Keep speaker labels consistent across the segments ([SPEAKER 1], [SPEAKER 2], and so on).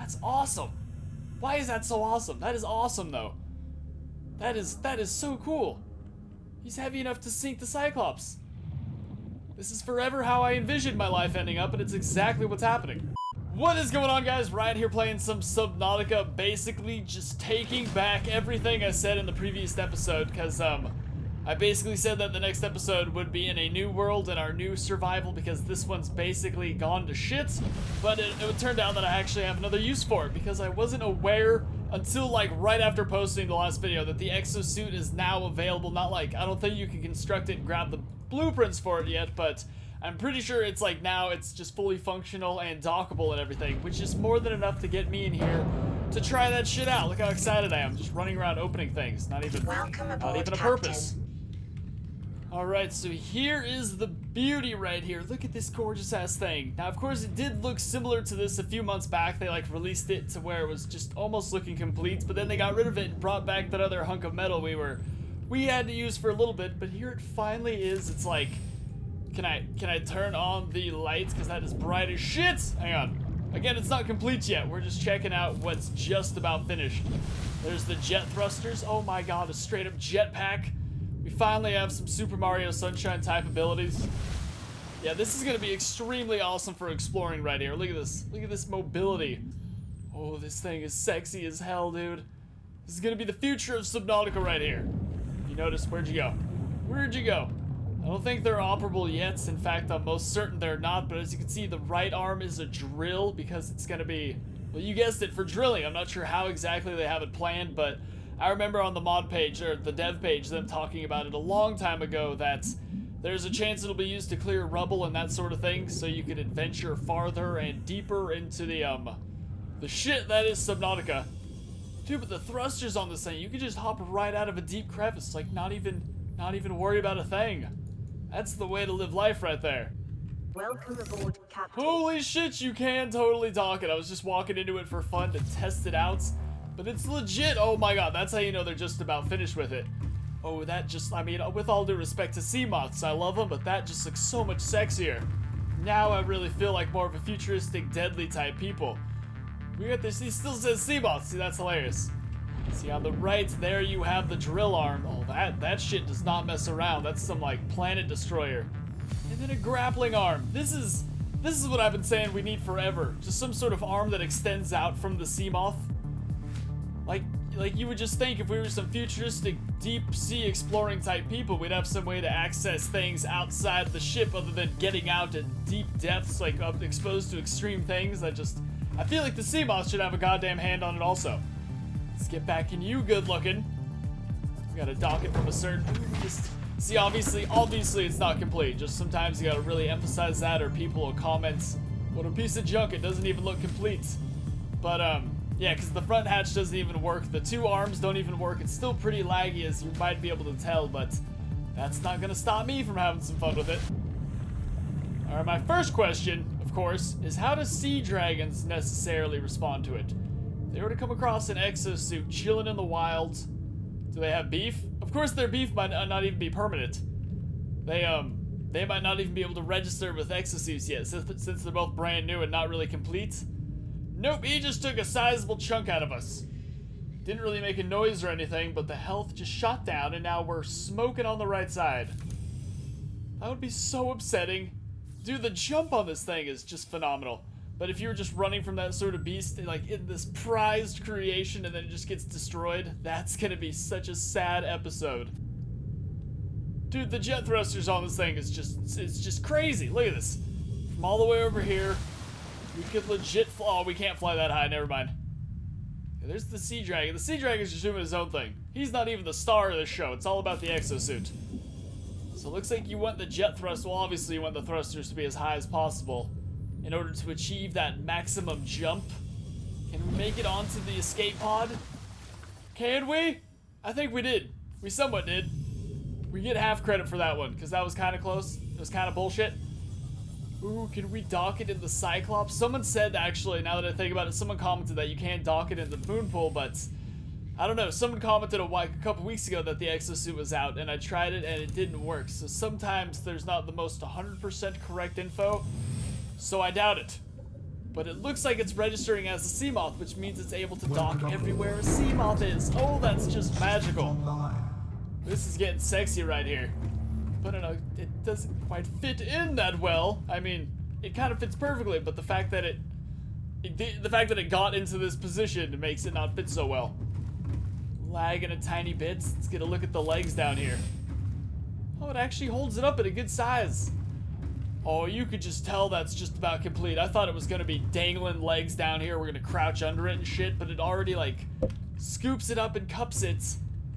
[SPEAKER 1] That's awesome. Why is that so awesome? That is awesome, though. That is so cool. He's heavy enough to sink the Cyclops. This is forever how I envisioned my life ending up, and it's exactly what's happening. What is going on, guys? Ryan here playing some Subnautica, basically just taking back everything I said in the previous episode, because I basically said that the next episode would be in a new world and our new survival, because this one's basically gone to shit. But it turned out that I actually have another use for it, because I wasn't aware until like right after posting the last video that the Exosuit is now available. Not like, I don't think you can construct it and grab the blueprints for it yet, but I'm pretty sure it's like now it's just fully functional and dockable and everything, which is more than enough to get me in here to try that shit out. Look how excited I am, just running around opening things, not even a purpose. Alright, so here is the beauty right here. Look at this gorgeous ass thing. Now, of course, it did look similar to this a few months back. They like released it to where it was just almost looking complete, but then they got rid of it and brought back that other hunk of metal we had to use for a little bit. But here it finally is. It's like, can I turn on the lights, because that is bright as shit? Hang on. Again, it's not complete yet. We're just checking out what's just about finished. There's the jet thrusters. Oh my god, a straight up jetpack. We finally have some Super Mario Sunshine type abilities. Yeah, this is gonna be extremely awesome for exploring right here. Look at this. Look at this mobility. Oh, this thing is sexy as hell, dude. This is gonna be the future of Subnautica right here. You notice, where'd you go? Where'd you go? I don't think they're operable yet. In fact, I'm most certain they're not, but as you can see, the right arm is a drill, because it's gonna be, well, you guessed it, for drilling. I'm not sure how exactly they have it planned, but I remember on the mod page, or the dev page, them talking about it a long time ago, that there's a chance it'll be used to clear rubble and that sort of thing, so you could adventure farther and deeper into the shit that is Subnautica. Dude, but the thrusters on this thing, you could just hop right out of a deep crevice, like not even worry about a thing. That's the way to live life right there.
[SPEAKER 2] Welcome aboard, Captain.
[SPEAKER 1] Holy shit, you can totally dock it. I was just walking into it for fun to test it out. But it's legit. Oh my god, that's how you know they're just about finished with it. Oh, that just, I mean, with all due respect to sea moths, I love them, but that just looks so much sexier. Now I really feel like more of a futuristic, deadly type people. We got this, he still says sea moths. See, that's hilarious. See, on the right, there you have the drill arm. Oh, that shit does not mess around. That's some, like, planet destroyer. And then a grappling arm. This is what I've been saying we need forever. Just some sort of arm that extends out from the sea moth. Like you would just think if we were some futuristic deep sea exploring type people, we'd have some way to access things outside the ship other than getting out at deep depths, like exposed to extreme things. I feel like the sea moth should have a goddamn hand on it also. Let's get back in you, good looking. We gotta dock it from a certain, just see, obviously it's not complete. Just sometimes you gotta really emphasize that, or people will comment, what a piece of junk, it doesn't even look complete. But yeah, because the front hatch doesn't even work. The two arms don't even work. It's still pretty laggy, as you might be able to tell, but that's not going to stop me from having some fun with it. Alright, my first question, of course, is how do sea dragons necessarily respond to it? If they were to come across an exosuit chilling in the wild, do they have beef? Of course their beef might not even be permanent. They might not even be able to register with exosuits yet, since they're both brand new and not really complete. Nope, he just took a sizable chunk out of us. Didn't really make a noise or anything, but the health just shot down, and now we're smoking on the right side. That would be so upsetting. Dude, the jump on this thing is just phenomenal. But if you were just running from that sort of beast, like in this prized creation, and then it just gets destroyed, that's gonna be such a sad episode. Dude, the jet thrusters on this thing is it's just crazy. Look at this. From all the way over here, we could legit fly. Oh, we can't fly that high, never mind. Yeah, there's the sea dragon. The sea dragon's just doing his own thing. He's not even the star of the show. It's all about the exosuit. So it looks like you want the jet thrust. Well, obviously you want the thrusters to be as high as possible in order to achieve that maximum jump. Can we make it onto the escape pod? Can we? I think we did. We somewhat did. We get half credit for that one, because that was kind of close. It was kind of bullshit. Ooh, can we dock it in the Cyclops? Someone said, actually, now that I think about it, someone commented that you can't dock it in the MoonPool, but I don't know. Someone commented a couple weeks ago that the exosuit was out, and I tried it, and it didn't work. So sometimes there's not the most 100% correct info, so I doubt it. but it looks like it's registering as a sea moth, which means it's able to dock everywhere a sea moth is. Oh, that's just magical. This is getting sexy right here. But I don't know, it doesn't quite fit in that well. I mean, it kind of fits perfectly, but the fact that it got into this position makes it not fit so well. Lagging a tiny bit. Let's get a look at the legs down here. Oh, it actually holds it up at a good size. Oh, you could just tell that's just about complete. I thought it was gonna be dangling legs down here. We're gonna crouch under it and shit, but it already like scoops it up and cups it.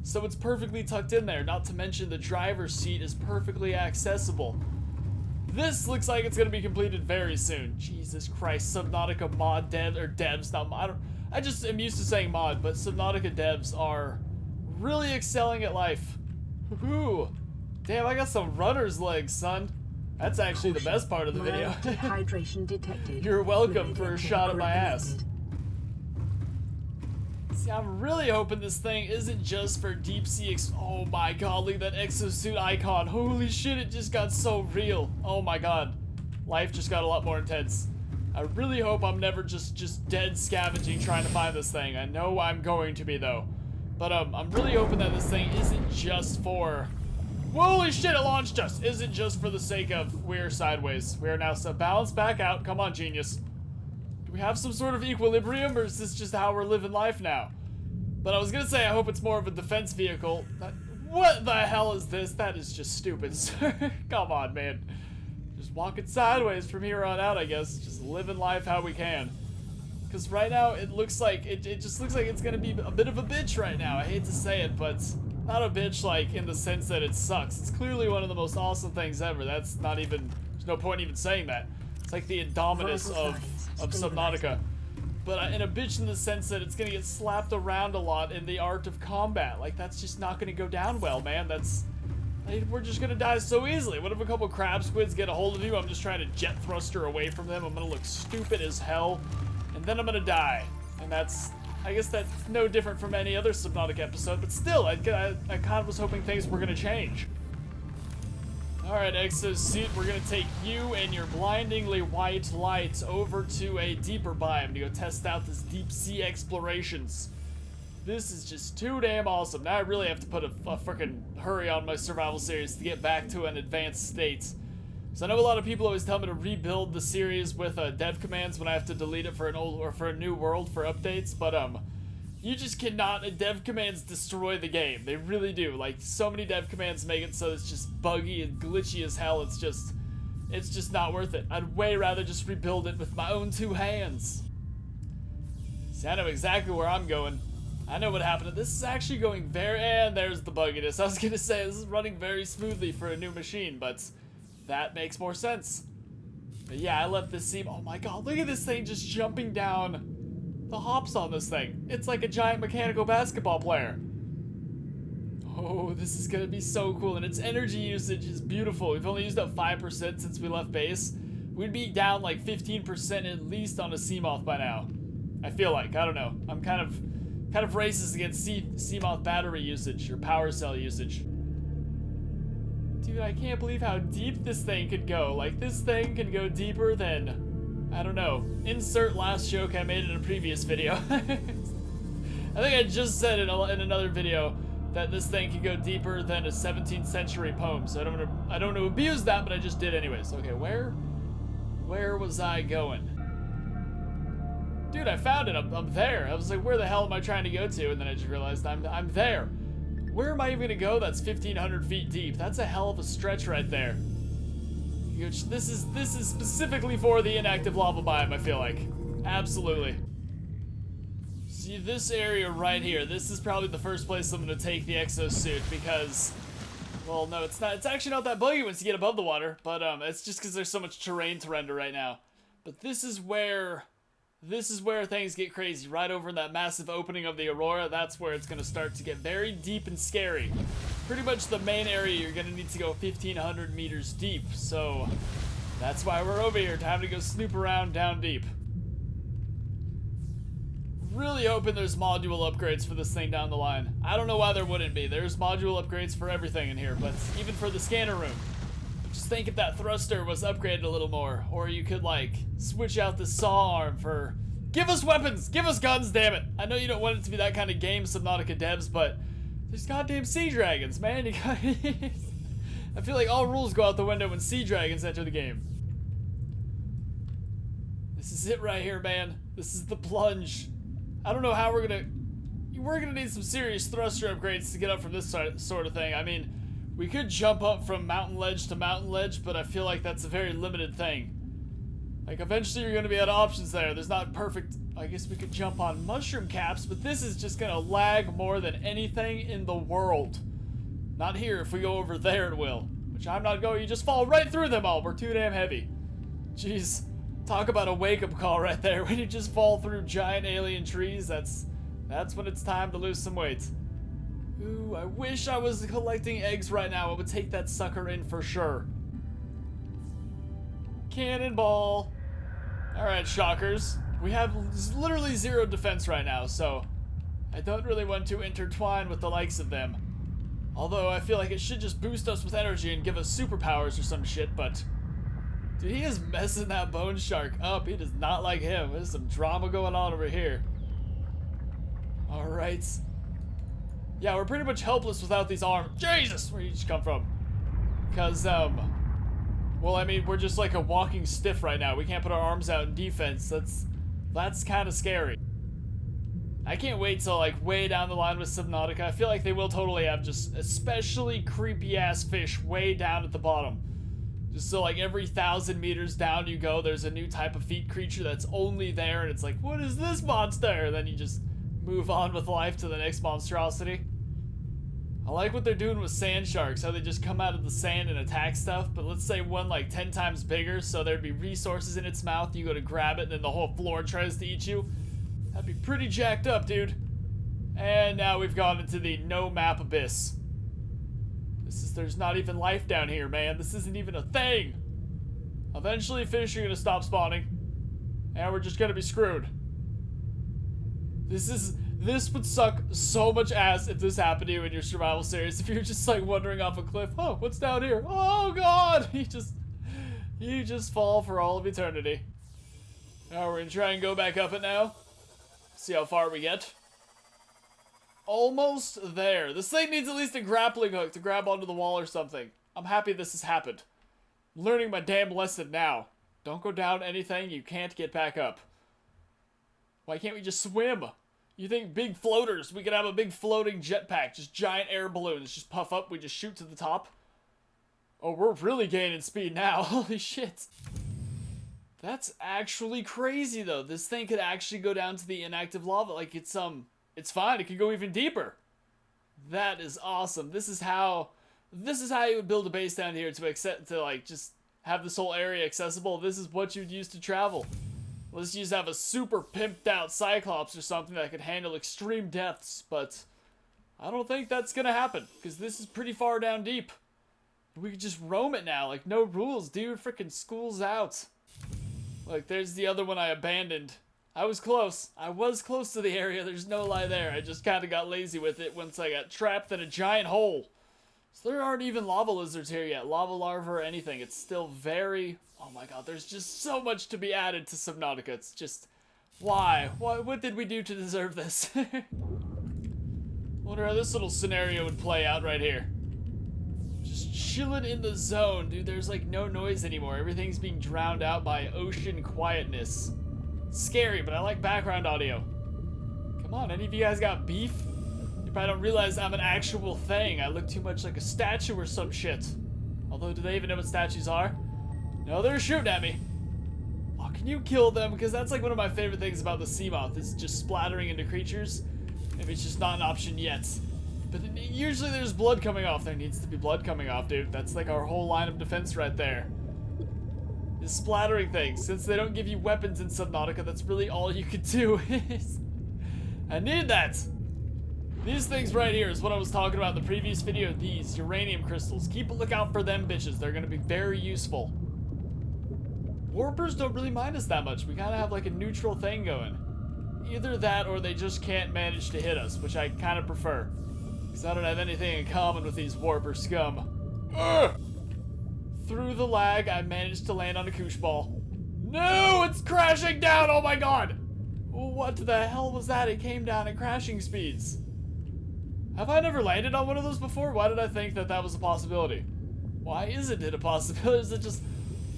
[SPEAKER 1] So it's perfectly tucked in there. Not to mention the driver's seat is perfectly accessible. This looks like it's gonna be completed very soon. Jesus Christ, Subnautica mod devs, not mod. I just am used to saying mod, but Subnautica devs are really excelling at life. Woohoo! Damn, I got some runner's legs, son. That's actually the best part of the video.
[SPEAKER 2] Dehydration detected.
[SPEAKER 1] You're welcome for a shot of my ass. See, I'm really hoping this thing isn't just for deep sea oh my god, look at that exosuit icon. Holy shit, it just got so real. Oh my god. Life just got a lot more intense. I really hope I'm never just dead scavenging trying to find this thing. I know I'm going to be though. But I'm really hoping that this thing isn't just for... Holy shit, it launched us! Isn't just for the sake of we're sideways. We are now balanced back out. Come on, genius. Do we have some sort of equilibrium, or is this just how we're living life now? But I was gonna say I hope it's more of a defense vehicle. What the hell is this? That is just stupid, sir. Come on, man. Just walking sideways from here on out, I guess. Just living life how we can. Because right now, it looks like, it just looks like it's gonna be a bit of a bitch right now. I hate to say it, but not a bitch like in the sense that it sucks. It's clearly one of the most awesome things ever. That's not even, there's no point even saying that. It's like the Indominus of Subnautica. But in a bitch in the sense that it's gonna get slapped around a lot in the art of combat. Like, that's just not gonna go down well, man. We're just gonna die so easily. What if a couple crab squids get a hold of you? I'm just trying to jet thruster away from them. I'm gonna look stupid as hell, and then I'm gonna die. And I guess that's no different from any other Subnautica episode, but still, I kind of was hoping things were gonna change. Alright, Exosuit, we're gonna take you and your blindingly white light over to a deeper biome to go test out this deep sea explorations. This is just too damn awesome. Now I really have to put a freaking hurry on my survival series to get back to an advanced state. So I know a lot of people always tell me to rebuild the series with dev commands when I have to delete it for an old or for a new world for updates, but you just cannot. Dev commands destroy the game. They really do. Like, so many dev commands make it so it's just buggy and glitchy as hell. It's just not worth it. I'd way rather just rebuild it with my own two hands. See, I know exactly where I'm going. I know what happened. This is actually going very, and there's the bugginess. I was gonna say this is running very smoothly for a new machine, but that makes more sense. But yeah, I left this seam. Oh my god, look at this thing just jumping down the hops on this thing. It's like a giant mechanical basketball player. Oh, this is gonna be so cool, and its energy usage is beautiful. We've only used up 5% since we left base. We'd be down like 15% at least on a Seamoth by now. I feel like, I don't know. I'm kind of racist against Seamoth battery usage or power cell usage. Dude, I can't believe how deep this thing could go. Like, this thing can go deeper than, I don't know. Insert last joke I made in a previous video. I think I just said in another video that this thing can go deeper than a 17th century poem. So I don't want to abuse that, but I just did anyways. Okay, where was I going? Dude, I found it. I'm there. I was like, where the hell am I trying to go to? And then I just realized I'm there. Where am I even gonna go that's 1,500 feet deep? That's a hell of a stretch right there. This is specifically for the inactive lava biome, I feel like. Absolutely. See, this area right here, this is probably the first place I'm gonna take the exosuit because, well, no, it's not. It's actually not that buggy once you get above the water, but it's just because there's so much terrain to render right now. But this is where things get crazy. Right over in that massive opening of the Aurora, that's where it's going to start to get very deep and scary. Pretty much the main area, you're going to need to go 1,500 meters deep. So that's why we're over here, time to go snoop around down deep. Really hoping there's module upgrades for this thing down the line. I don't know why there wouldn't be. There's module upgrades for everything in here, but even for the scanner room. Just think if that thruster was upgraded a little more. Or you could, like, switch out the saw arm for... Give us weapons! Give us guns, damn it! I know you don't want it to be that kind of game, Subnautica devs, but... There's goddamn sea dragons, man. You got I feel like all rules go out the window when sea dragons enter the game. This is it right here, man. This is the plunge. I don't know how we're gonna need some serious thruster upgrades to get up from this sort of thing. I mean, we could jump up from mountain ledge to mountain ledge, but I feel like that's a very limited thing. Like, eventually you're gonna be out of options there. There's not perfect... I guess we could jump on mushroom caps, but this is just gonna lag more than anything in the world. Not here. If we go over there, it will. Which I'm not going. You just fall right through them all. We're too damn heavy. Jeez. Talk about a wake-up call right there. When you just fall through giant alien trees, that's when it's time to lose some weight. Ooh, I wish I was collecting eggs right now. I would take that sucker in for sure. Cannonball. Alright, shockers. We have literally 0 defense right now, so I don't really want to intertwine with the likes of them. Although I feel like it should just boost us with energy and give us superpowers or some shit, but... Dude, he is messing that bone shark up. He does not like him. There's some drama going on over here. Alright. Yeah, we're pretty much helpless without these arms. Jesus! Where'd you just come from? Because, well, I mean, we're just like a walking stiff right now. We can't put our arms out in defense. That's kind of scary. I can't wait till, like, way down the line with Subnautica. I feel like they will totally have just especially creepy-ass fish way down at the bottom. Just so, like, every 1,000 meters down you go, there's a new type of feet creature that's only there, and it's like, what is this monster? And then you just move on with life to the next monstrosity. I like what they're doing with sand sharks, how they just come out of the sand and attack stuff, but let's say one like 10 times bigger, so there'd be resources in its mouth, you go to grab it, and then the whole floor tries to eat you. That'd be pretty jacked up, dude. And now we've gone into the no map abyss. There's not even life down here, man. This isn't even a thing. Eventually fish are gonna stop spawning, and we're just gonna be screwed. This would suck so much ass if this happened to you in your survival series. If you're just like wandering off a cliff, oh, what's down here? Oh god! You just fall for all of eternity. Now we're gonna try and go back up it now. See how far we get. Almost there. This thing needs at least a grappling hook to grab onto the wall or something. I'm happy this has happened. I'm learning my damn lesson now. Don't go down anything you can't get back up. Why can't we just swim? You think big floaters, we could have a big floating jetpack, just giant air balloons, just puff up, we just shoot to the top? Oh, we're really gaining speed now, holy shit. That's actually crazy though. This thing could actually go down to the inactive lava, like it's fine, it could go even deeper. That is awesome. This is how you would build a base down here to like just have this whole area accessible. This is what you'd use to travel. Let's just have a super pimped out Cyclops or something that could handle extreme depths, but I don't think that's gonna happen, because this is pretty far down deep. We could just roam it now, like no rules, dude. Freaking school's out. Like, there's the other one I abandoned. I was close to the area, there's no lie there. I just kind of got lazy with it once I got trapped in a giant hole. So there aren't even lava lizards here yet, lava larvae or anything. It's still very... Oh my god, there's just so much to be added to Subnautica. It's just... Why? What did we do to deserve this? Wonder how this little scenario would play out right here. Just chilling in the zone, dude. There's like no noise anymore. Everything's being drowned out by ocean quietness. It's scary, but I like background audio. Come on, any of you guys got beef? You probably don't realize I'm an actual thing. I look too much like a statue or some shit. Although, do they even know what statues are? No, they're shooting at me. Oh, can you kill them? Because that's like one of my favorite things about the sea moth, is just splattering into creatures. Maybe it's just not an option yet. But usually there's blood coming off. There needs to be blood coming off, dude. That's like our whole line of defense right there. Is splattering things. Since they don't give you weapons in Subnautica, that's really all you could do. I need that. These things right here is what I was talking about in the previous video. These uranium crystals. Keep a lookout for them bitches. They're going to be very useful. Warpers don't really mind us that much. We kind of have like a neutral thing going. Either that or they just can't manage to hit us, which I kind of prefer. Because I don't have anything in common with these warper scum. Ugh! through the lag, I managed to land on a koosh ball. No, it's crashing down. Oh my god. What the hell was that? It came down at crashing speeds. Have I never landed on one of those before? Why did I think that that was a possibility? Why isn't it a possibility? Does it just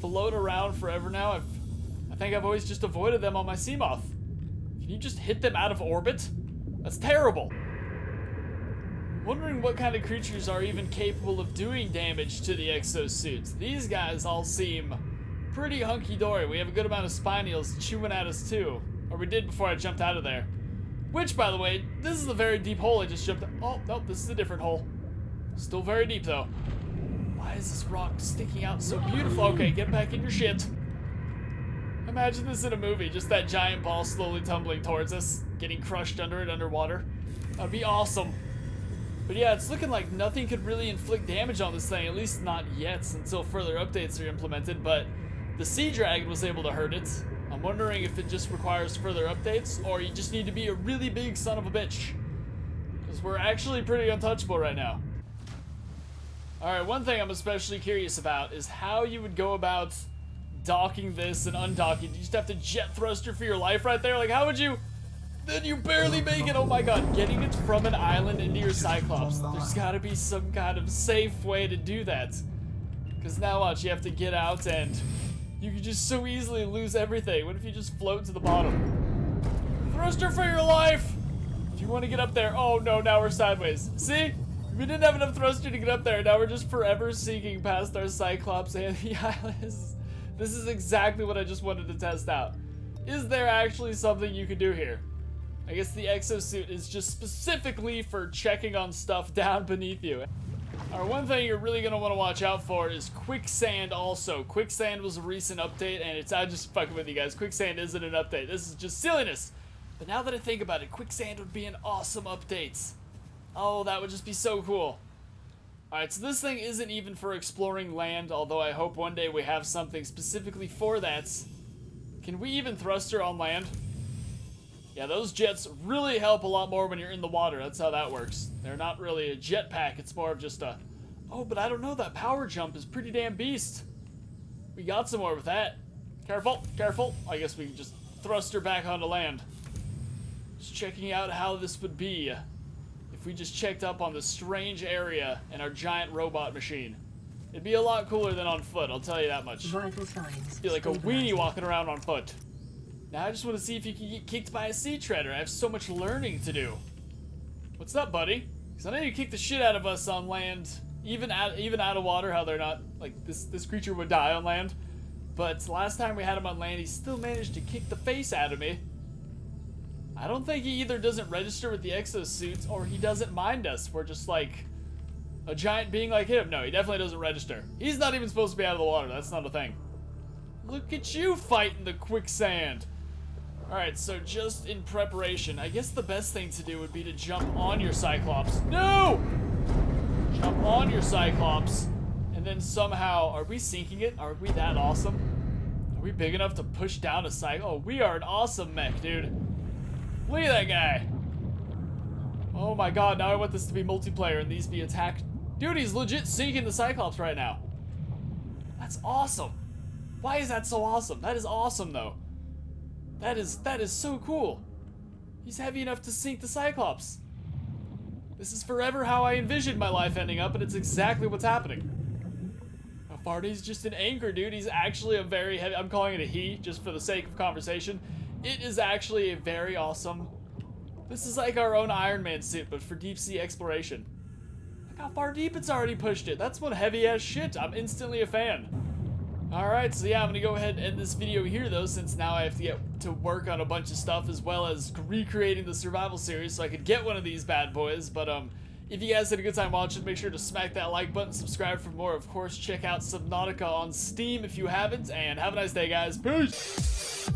[SPEAKER 1] float around forever now? I think I've always just avoided them on my 𝗬𝗂𝗏. Can you just hit them out of orbit? That's terrible. Wondering what kind of creatures are even capable of doing damage to the exosuits. These guys all seem pretty hunky-dory. We have a good amount of spiny-eels chewing at us too. Or we did before I jumped out of there. Which, by the way, this is a very deep hole I just jumped. Oh, nope, this is a different hole. Still very deep though. Why is this rock sticking out so beautiful? Okay, get back in your shit. Imagine this in a movie, just that giant ball slowly tumbling towards us, getting crushed under it underwater. That'd be awesome. But yeah, it's looking like nothing could really inflict damage on this thing, at least not yet, until further updates are implemented, but the sea dragon was able to hurt it. I'm wondering if it just requires further updates, or you just need to be a really big son of a bitch. Because we're actually pretty untouchable right now. Alright, one thing I'm especially curious about is how you would go about docking this and undocking. You just have to jet thruster for your life right there? Like, how would you... Then you barely make it. Oh my god, getting it from an island into your Cyclops. There's gotta be some kind of safe way to do that. Because now watch, you have to get out and you can just so easily lose everything. What if you just float to the bottom? Thruster for your life! If you want to get up there. Oh no, now we're sideways. See? We didn't have enough thruster to get up there. Now we're just forever sinking past our Cyclops and the island. This is exactly what I just wanted to test out. Is there actually something you could do here? I guess the exosuit is just specifically for checking on stuff down beneath you. Alright, one thing you're really going to want to watch out for is quicksand also. Quicksand was a recent update, and I'm just fucking with you guys. Quicksand isn't an update. This is just silliness. But now that I think about it, quicksand would be an awesome update. Oh, that would just be so cool. Alright, so this thing isn't even for exploring land, although I hope one day we have something specifically for that. Can we even thruster on land? Yeah, those jets really help a lot more when you're in the water. That's how that works. They're not really a jetpack. It's more of just a... Oh, but I don't know. That power jump is pretty damn beast. We got some more with that. Careful, careful. I guess we can just thrust her back onto land. Just checking out how this would be if we just checked up on this strange area in our giant robot machine. It'd be a lot cooler than on foot, I'll tell you that much.
[SPEAKER 2] Vital signs.
[SPEAKER 1] It'd be like a weenie walking around on foot. Now I just want to see if you can get kicked by a sea treader. I have so much learning to do. What's up, buddy? Because I know you kick the shit out of us on land, even out of water. How they're not like this creature would die on land, but last time we had him on land, he still managed to kick the face out of me. I don't think he either doesn't register with the exosuit or he doesn't mind us. We're just like a giant being like him. No, he definitely doesn't register. He's not even supposed to be out of the water. That's not a thing. Look at you fighting the quicksand. Alright, so just in preparation, I guess the best thing to do would be to jump on your Cyclops. No! Jump on your Cyclops, and then somehow, are we sinking it? Are we that awesome? Are we big enough to push down a Cyclops? Oh, we are an awesome mech, dude. Look at that guy. Oh my god, now I want this to be multiplayer and these be attacked. Dude, he's legit sinking the Cyclops right now. That's awesome. Why is that so awesome? That is awesome, though. That is so cool. He's heavy enough to sink the Cyclops. This is forever how I envisioned my life ending up, and it's exactly what's happening. Farty's just an anchor, dude. He's actually a very heavy... I'm calling it a he, just for the sake of conversation. It is actually a very awesome... This is like our own Iron Man suit, but for deep sea exploration. Look how far deep it's already pushed it. That's one heavy-ass shit. I'm instantly a fan. Alright, so yeah, I'm gonna go ahead and end this video here though, since now I have to get to work on a bunch of stuff as well as recreating the survival series so I could get one of these bad boys. But if you guys had a good time watching, make sure to smack that like button, subscribe for more. Of course, check out Subnautica on Steam if you haven't, and have a nice day, guys. Peace!